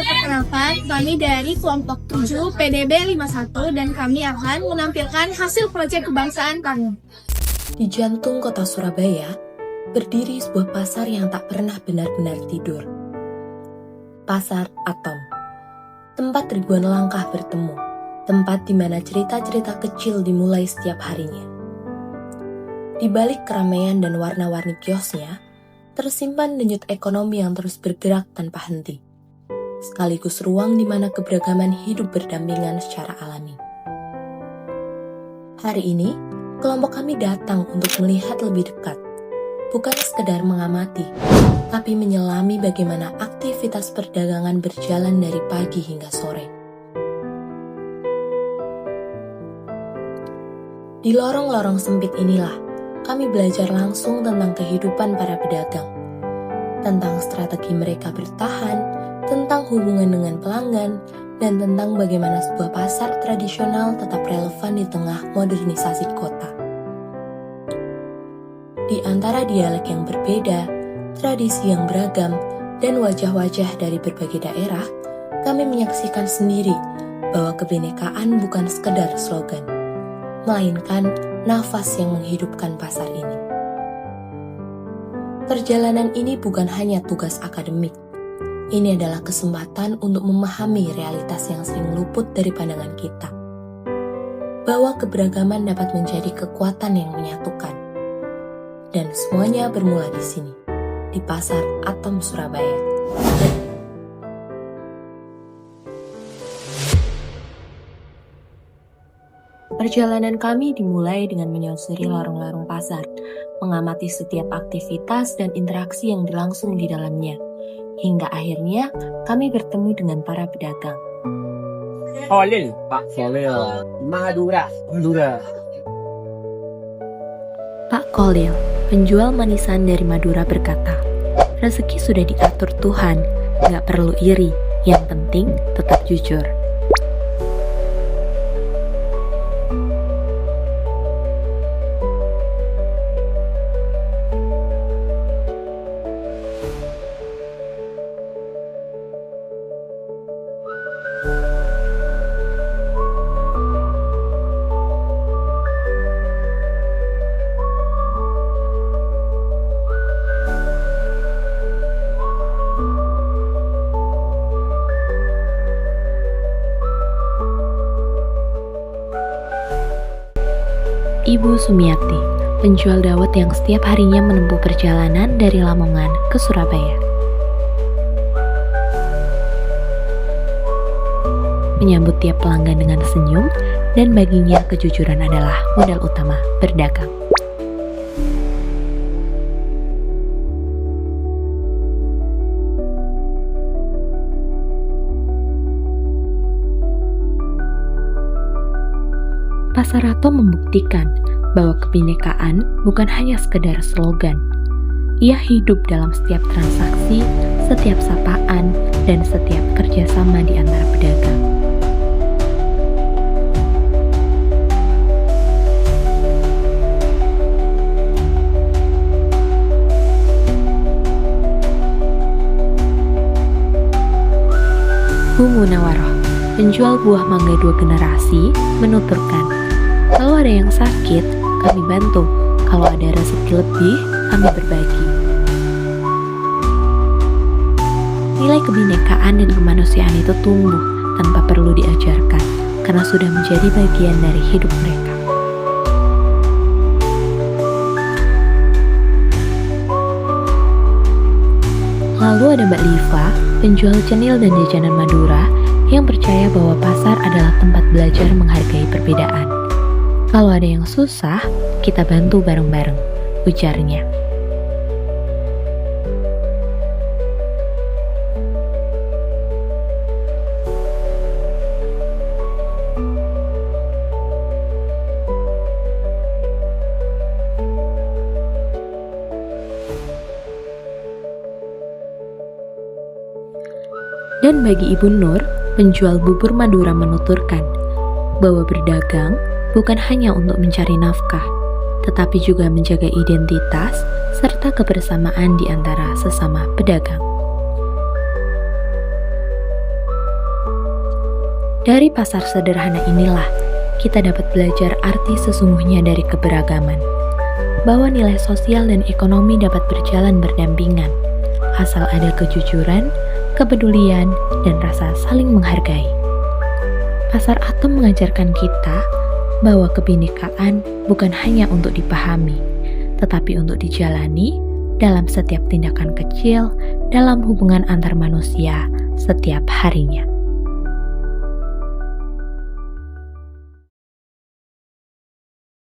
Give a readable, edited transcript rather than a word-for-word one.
perkenalkan, kami dari kelompok 7 PDB 51 dan kami akan menampilkan hasil proyek kebangsaan kami. Di jantung kota Surabaya, berdiri sebuah pasar yang tak pernah benar-benar tidur. Pasar Atom, tempat ribuan langkah bertemu, tempat di mana cerita-cerita kecil dimulai setiap harinya. Di balik keramaian dan warna-warni kiosnya, tersimpan denyut ekonomi yang terus bergerak tanpa henti, sekaligus ruang di mana keberagaman hidup berdampingan secara alami. Hari ini, kelompok kami datang untuk melihat lebih dekat, bukan sekedar mengamati, tapi menyelami bagaimana aktivitas perdagangan berjalan dari pagi hingga sore. Di lorong-lorong sempit inilah, kami belajar langsung tentang kehidupan para pedagang, tentang strategi mereka bertahan, tentang hubungan dengan pelanggan, dan tentang bagaimana sebuah pasar tradisional tetap relevan di tengah modernisasi kota. Di antara dialek yang berbeda, tradisi yang beragam, dan wajah-wajah dari berbagai daerah, kami menyaksikan sendiri bahwa kebinekaan bukan sekedar slogan, melainkan nafas yang menghidupkan pasar ini. Perjalanan ini bukan hanya tugas akademik. Ini adalah kesempatan untuk memahami realitas yang sering luput dari pandangan kita. Bahwa keberagaman dapat menjadi kekuatan yang menyatukan. Dan semuanya bermula di sini, di Pasar Atom Surabaya. Perjalanan kami dimulai dengan menyusuri lorong-lorong pasar, mengamati setiap aktivitas dan interaksi yang berlangsung di dalamnya. Hingga akhirnya kami bertemu dengan para pedagang. Kolil, Pak Kolil, Madura. Pak Kolil, penjual manisan dari Madura berkata, rezeki sudah diatur Tuhan, gak perlu iri, yang penting tetap jujur. Ibu Sumiati, penjual dawet yang setiap harinya menempuh perjalanan dari Lamongan ke Surabaya. Menyambut tiap pelanggan dengan senyum, dan baginya kejujuran adalah modal utama berdagang. Pasar Atom membuktikan bahwa kebinekaan bukan hanya sekedar slogan. Ia hidup dalam setiap transaksi, setiap sapaan, dan setiap kerjasama di antara pedagang. Bu Munawaroh, penjual buah mangga 2 generasi, menuturkan, kalau ada yang sakit, kami bantu. Kalau ada rezeki lebih, kami berbagi. Nilai kebinekaan dan kemanusiaan itu tumbuh tanpa perlu diajarkan, karena sudah menjadi bagian dari hidup mereka. Lalu ada Mbak Liva, penjual cenil dan jajanan Madura, yang percaya bahwa pasar adalah tempat belajar menghargai perbedaan. Kalau ada yang susah, kita bantu bareng-bareng, ujarnya. Dan bagi Ibu Nur, penjual bubur Madura menuturkan bahwa berdagang bukan hanya untuk mencari nafkah, tetapi juga menjaga identitas serta kebersamaan di antara sesama pedagang. Dari pasar sederhana inilah, kita dapat belajar arti sesungguhnya dari keberagaman. Bahwa nilai sosial dan ekonomi dapat berjalan berdampingan, asal ada kejujuran, kepedulian, dan rasa saling menghargai. Pasar Atom mengajarkan kita bahwa kebinekaan bukan hanya untuk dipahami, tetapi untuk dijalani dalam setiap tindakan kecil dalam hubungan antar manusia setiap harinya.